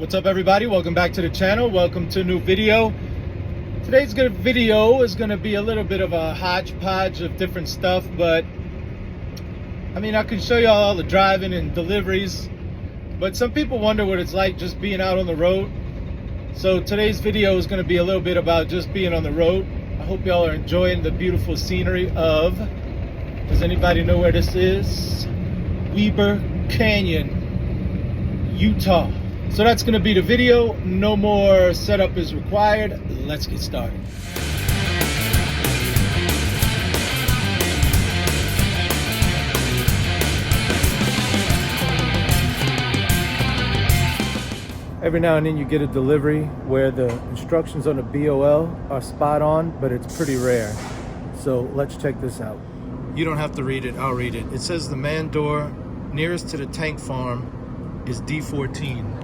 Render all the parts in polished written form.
What's up, everybody? Welcome back to the channel. Welcome to a new video. Today's video is going to be a little bit of a hodgepodge of different stuff, but I mean, I can show you all the driving and deliveries, but some people wonder what it's like just being out on the road. So today's video is going to be a little bit about just being on the road. I hope y'all are enjoying the beautiful scenery of, does anybody know where this is? Weber Canyon, Utah. So that's going to be the video. No more setup is required. Let's get started. Every now and then you get a delivery where the instructions on the BOL are spot on, but it's pretty rare. So let's check this out. You don't have to read it, I'll read it. It says the man door nearest to the tank farm is D14.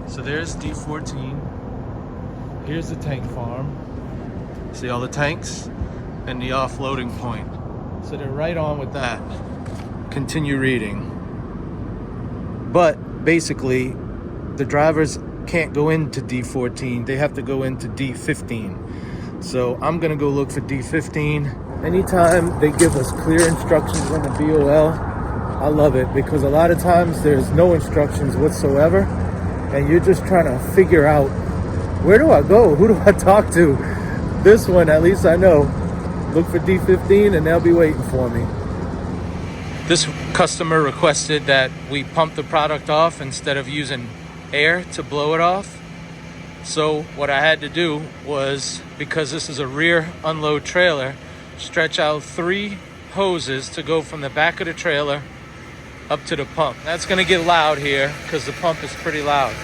So there's D14. Here's the tank farm. See all the tanks and the offloading point. So they're right on with that. Continue reading. But basically, the drivers can't go into D14. They have to go into D15. So I'm gonna go look for D15. Anytime they give us clear instructions on the BOL, I love it, because a lot of times there's no instructions whatsoever. And you're just trying to figure out, where do I go? Who do I talk to? This one, at least I know. Look for D15 and they'll be waiting for me. This customer requested that we pump the product off instead of using air to blow it off. So what I had to do was, because this is a rear unload trailer, stretch out 3 hoses to go from the back of the trailer up to the pump. That's gonna get loud here because the pump is pretty loud.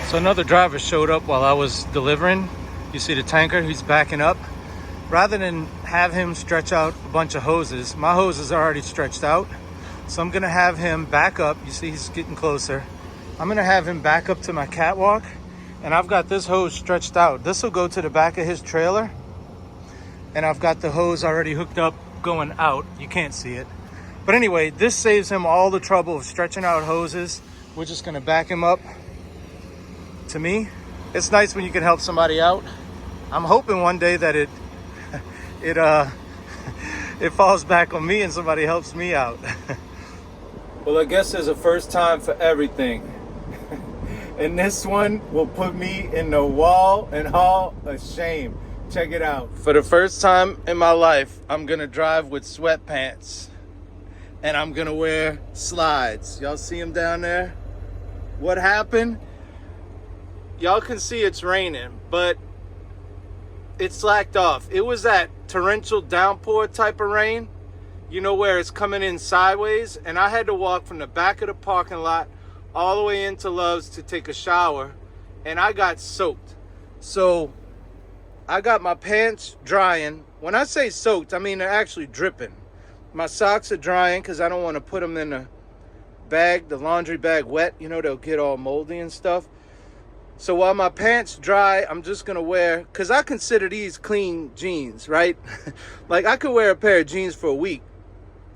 So another driver showed up while I was delivering. You see the tanker, he's backing up. Rather than have him stretch out a bunch of hoses, my hoses are already stretched out. So I'm gonna have him back up. You see he's getting closer. I'm gonna have him back up to my catwalk, and I've got this hose stretched out. This will go to the back of his trailer, and I've got the hose already hooked up going out. You can't see it. But anyway, this saves him all the trouble of stretching out hoses. We're just gonna back him up to me. It's nice when you can help somebody out. I'm hoping one day that it falls back on me and somebody helps me out. Well, I guess there's a first time for everything. And this one will put me in the wall and hall of shame. Check it out. For the first time in my life, I'm gonna drive with sweatpants. And I'm gonna wear slides. Y'all see them down there? What happened? Y'all can see it's raining, but it slacked off. It was that torrential downpour type of rain, you know, where it's coming in sideways, and I had to walk from the back of the parking lot all the way into Love's to take a shower, and I got soaked. So I got my pants drying. When I say soaked, I mean they're actually dripping. My socks are drying because I don't want to put them in the bag, the laundry bag, wet. You know, they'll get all moldy and stuff. So while my pants dry, I'm just gonna wear, cause I consider these clean jeans, right? Like I could wear a pair of jeans for a week.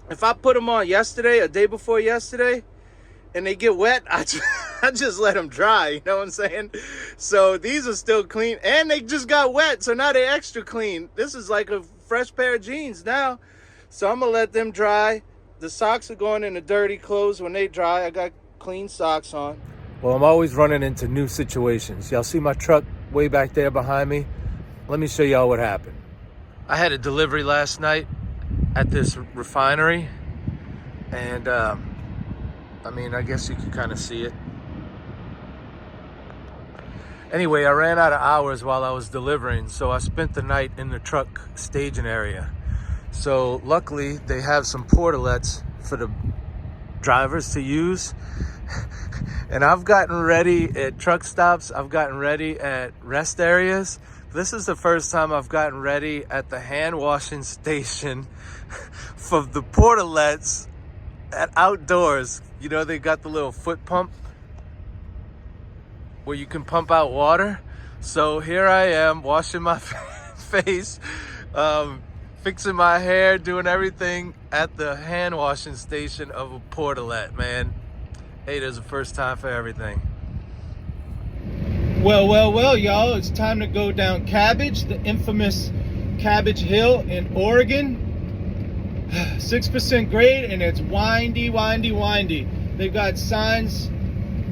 If I put them on yesterday, a day before yesterday, and they get wet, I just let them dry, you know what I'm saying? So these are still clean, and they just got wet, so now they're extra clean. This is like a fresh pair of jeans now. So I'm gonna let them dry. The socks are going in the dirty clothes when they dry. I got clean socks on. Well, I'm always running into new situations. Y'all see my truck way back there behind me? Let me show y'all what happened. I had a delivery last night at this refinery, and I mean, I guess you can kind of see it. Anyway, I ran out of hours while I was delivering, so I spent the night in the truck staging area. So luckily, they have some portalets for the drivers to use. And I've gotten ready at truck stops. I've gotten ready at rest areas. This is the first time I've gotten ready at the hand washing station for the portalets at outdoors. You know, they got the little foot pump. where you can pump out water. So here I am washing my face, fixing my hair, doing everything at the hand washing station of a portalet, man. Hey, there's a first time for everything. Well, y'all, it's time to go down Cabbage, the infamous Cabbage Hill in Oregon. 6% grade, and it's windy. They've got signs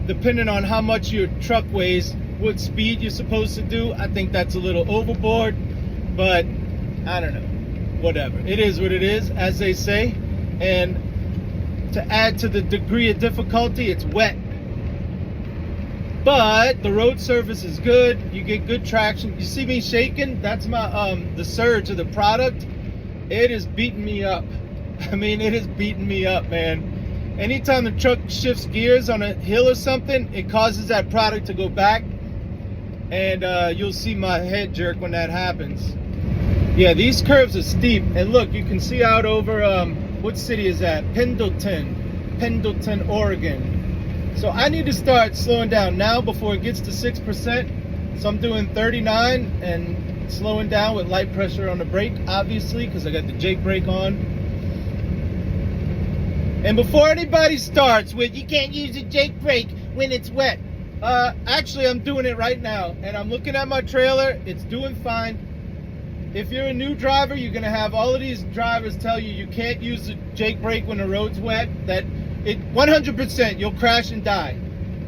depending on how much your truck weighs, what speed you're supposed to do. I think that's a little overboard, but I don't know. Whatever. It is what it is, as they say. And to add to the degree of difficulty, it's wet. But the road surface is good. You get good traction. You see me shaking? That's my the surge of the product. It is beating me up. I mean, it is beating me up, man. Anytime the truck shifts gears on a hill or something, it causes that product to go back. And you'll see my head jerk when that happens. Yeah, these curves are steep. And look, you can see out over, what city is that? Pendleton, Oregon. So I need to start slowing down now before it gets to 6%. So I'm doing 39 and slowing down with light pressure on the brake, obviously, because I got the Jake brake on. And before anybody starts with, you can't use a Jake brake when it's wet. Actually, I'm doing it right now. And I'm looking at my trailer. It's doing fine. If you're a new driver, you're going to have all of these drivers tell you you can't use the Jake brake when the road's wet. That it 100% you'll crash and die.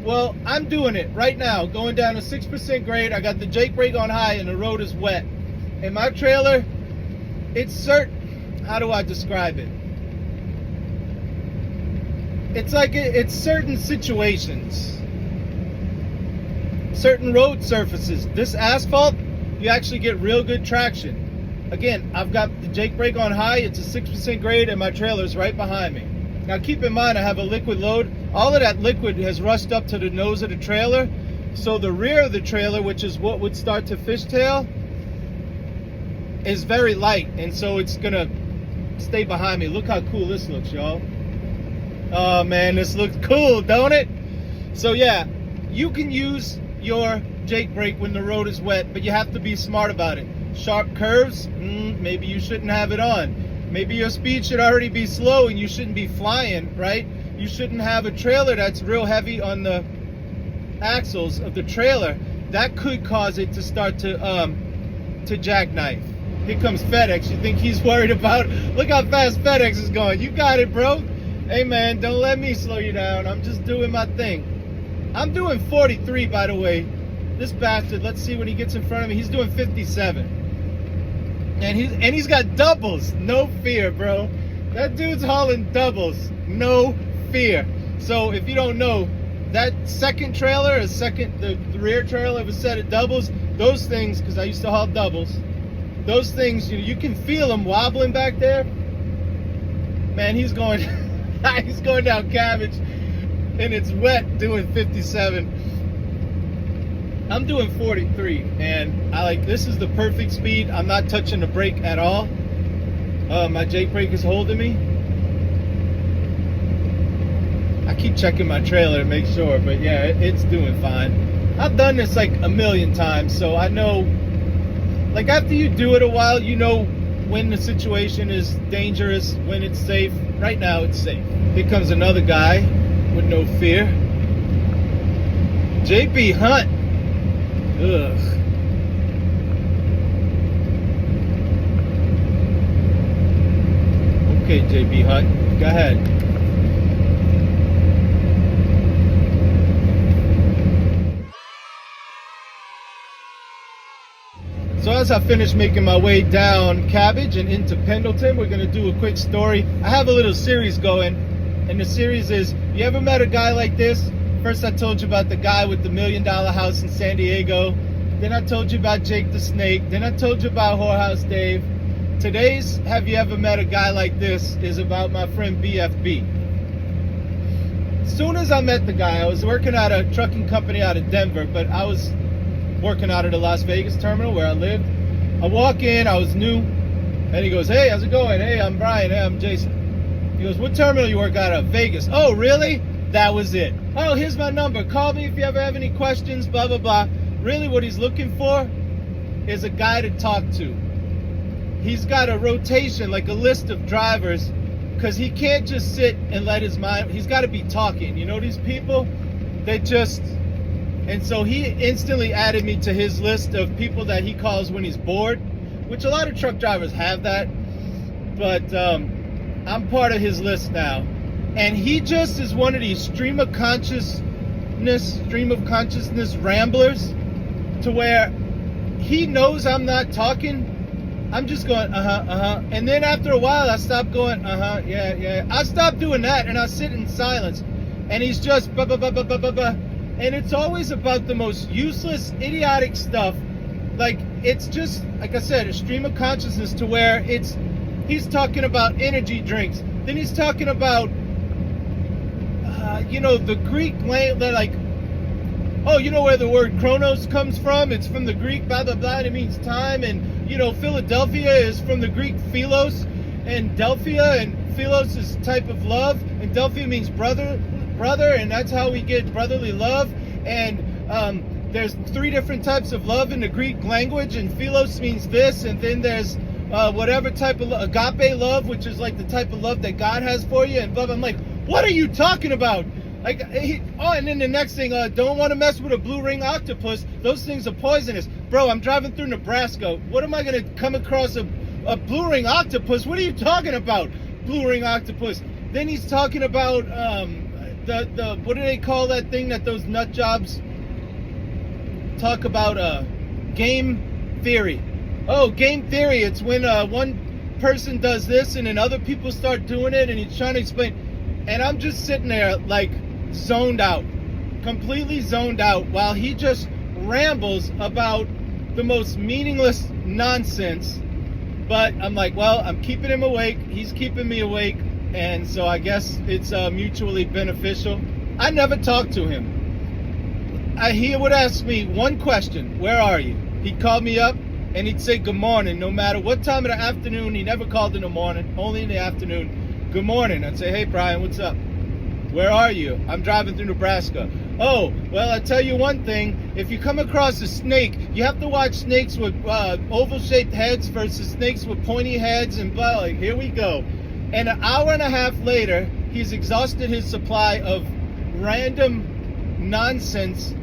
Well, I'm doing it right now, going down a 6% grade. I got the Jake brake on high and the road is wet. And my trailer, it's certain, how do I describe it? It's like it's certain situations, certain road surfaces. This asphalt, you actually get real good traction. Again, I've got the Jake brake on high. It's a 6% grade and my trailer's right behind me. Now keep in mind I have a liquid load. All of that liquid has rushed up to the nose of the trailer. So the rear of the trailer, which is what would start to fishtail, is very light. And so it's gonna stay behind me. Look how cool this looks, y'all. Oh man, this looks cool, don't it? So yeah, you can use your Jake brake when the road is wet, but you have to be smart about it. Sharp curves, maybe you shouldn't have it on. Maybe your speed should already be slow and you shouldn't be flying, right? You shouldn't have a trailer that's real heavy on the axles of the trailer. That could cause it to start to jackknife. Here comes FedEx. You think he's worried about? Look how fast FedEx is going. You got it, bro. Hey man, don't let me slow you down. I'm just doing my thing. I'm doing 43, by the way. This bastard, let's see when he gets in front of me. He's doing 57. And he's got doubles. No fear, bro. That dude's hauling doubles. No fear. So if you don't know, that second trailer, the rear trailer of a set of doubles, those things, because I used to haul doubles, those things, you can feel them wobbling back there. Man, he's going he's going down Cabbage and it's wet doing 57. I'm doing 43 and this is the perfect speed. I'm not touching the brake at all. My Jake brake is holding me. I keep checking my trailer to make sure, but yeah, it's doing fine. I've done this like a million times, so I know, like after you do it a while, you know when the situation is dangerous, when it's safe. Right now it's safe. Here comes another guy with no fear. JB Hunt. Ugh. Okay, JB Hunt, go ahead. So as I finish making my way down Cabbage and into Pendleton, we're gonna do a quick story. I have a little series going, and the series is, you ever met a guy like this? First I told you about the guy with the $1 million house in San Diego. Then I told you about Jake the Snake. Then I told you about Whorehouse Dave. Today's Have You Ever Met a Guy Like This is about my friend BFB. As soon as I met the guy, I was working at a trucking company out of Denver, but I was working out of the Las Vegas terminal where I lived. I walk in, I was new, and he goes, hey, how's it going? Hey, I'm Brian. Hey, I'm Jason. He goes, what terminal you work out of? Vegas. Oh, really? that was it. Oh, here's my number. Call me if you ever have any questions, blah, blah, blah. Really what he's looking for is a guy to talk to. He's got a rotation, like a list of drivers, because he can't just sit and let his mind, he's got to be talking. You know, these people, they just, and so he instantly added me to his list of people that he calls when he's bored, which a lot of truck drivers have that, but I'm part of his list now. And he just is one of these stream of consciousness ramblers, to where he knows I'm not talking. I'm just going, and then after a while, I stop going, yeah. I stop doing that, and I sit in silence, and he's just, and it's always about the most useless, idiotic stuff. Like, it's just, like I said, a stream of consciousness, to where he's talking about energy drinks, then he's talking about, the Greek, they're like, oh, you know where the word chronos comes from? It's from the Greek, blah, blah, blah, and it means time. And, Philadelphia is from the Greek philos, and Delphia, and philos is type of love, and Delphia means brother, and that's how we get brotherly love. And there's 3 different types of love in the Greek language, and philos means this, and then there's whatever type of agape love, which is like the type of love that God has for you, and blah, blah. I'm like, what are you talking about? Like, and then the next thing, don't want to mess with a blue ring octopus. Those things are poisonous. Bro, I'm driving through Nebraska. What am I going to come across a blue ring octopus? What are you talking about? Blue ring octopus. Then he's talking about the what do they call that thing that those nut jobs talk about? Game theory. Oh, game theory. It's when one person does this and then other people start doing it, and he's trying to explain. And I'm just sitting there like zoned out, completely zoned out, while he just rambles about the most meaningless nonsense. But I'm like, well, I'm keeping him awake, he's keeping me awake, and so I guess it's mutually beneficial. I never talked to him. He would ask me one question: where are you? He'd call me up and he'd say good morning, no matter what time of the afternoon. He never called in the morning, only in the afternoon. Good morning. I'd say, hey Brian, what's up? Where are you? I'm driving through Nebraska. Oh, well, I'll tell you one thing. If you come across a snake, you have to watch snakes with oval-shaped heads versus snakes with pointy heads, and blah, like, here we go. And an hour and a half later, he's exhausted his supply of random nonsense.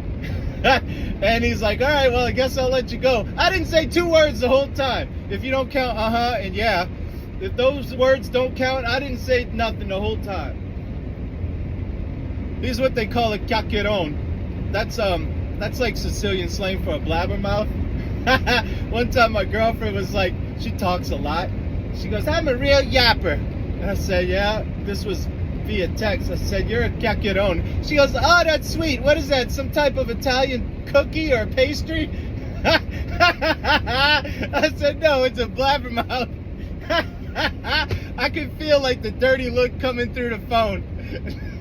And he's like, all right, well, I guess I'll let you go. I didn't say 2 words the whole time. If you don't count and yeah, if those words don't count, I didn't say nothing the whole time. This is what they call a caqueron. That's like Sicilian slang for a blabbermouth. One time my girlfriend was like, she talks a lot. She goes, I'm a real yapper. And I said, yeah, this was via text. I said, you're a caqueron. She goes, oh, that's sweet. What is that? Some type of Italian cookie or pastry? I said, no, it's a blabbermouth. I could feel like the dirty look coming through the phone.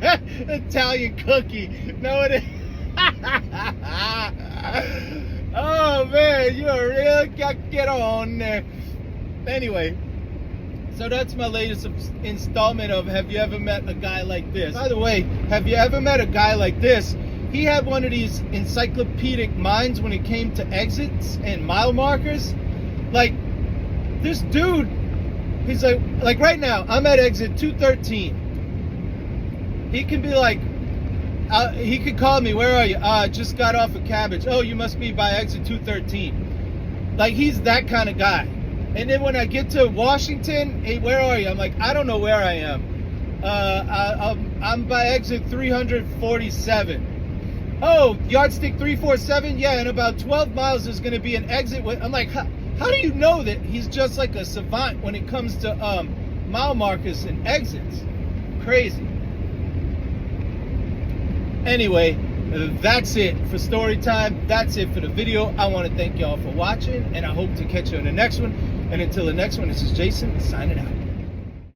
Italian cookie. No, it ain't. Oh man, you're a real get on there. Anyway, so that's my latest installment of Have You Ever Met a Guy Like This? By the way, have you ever met a guy like this? He had one of these encyclopedic minds when it came to exits and mile markers. Like, this dude, he's like right now, I'm at exit 213. He can be like, he could call me, where are you? Just got off of Cabbage. Oh, you must be by exit 213. Like, he's that kind of guy. And then when I get to Washington, hey, where are you? I'm like, I don't know where I am. I'm by exit 347. Oh, yardstick 347? Yeah, in about 12 miles there's going to be an exit. I'm like, how do you know that? He's just like a savant when it comes to mile markers and exits. Crazy. Anyway, that's it for story time. That's it for the video. I want to thank y'all for watching, and I hope to catch you in the next one. And until the next one, this is Jason signing out.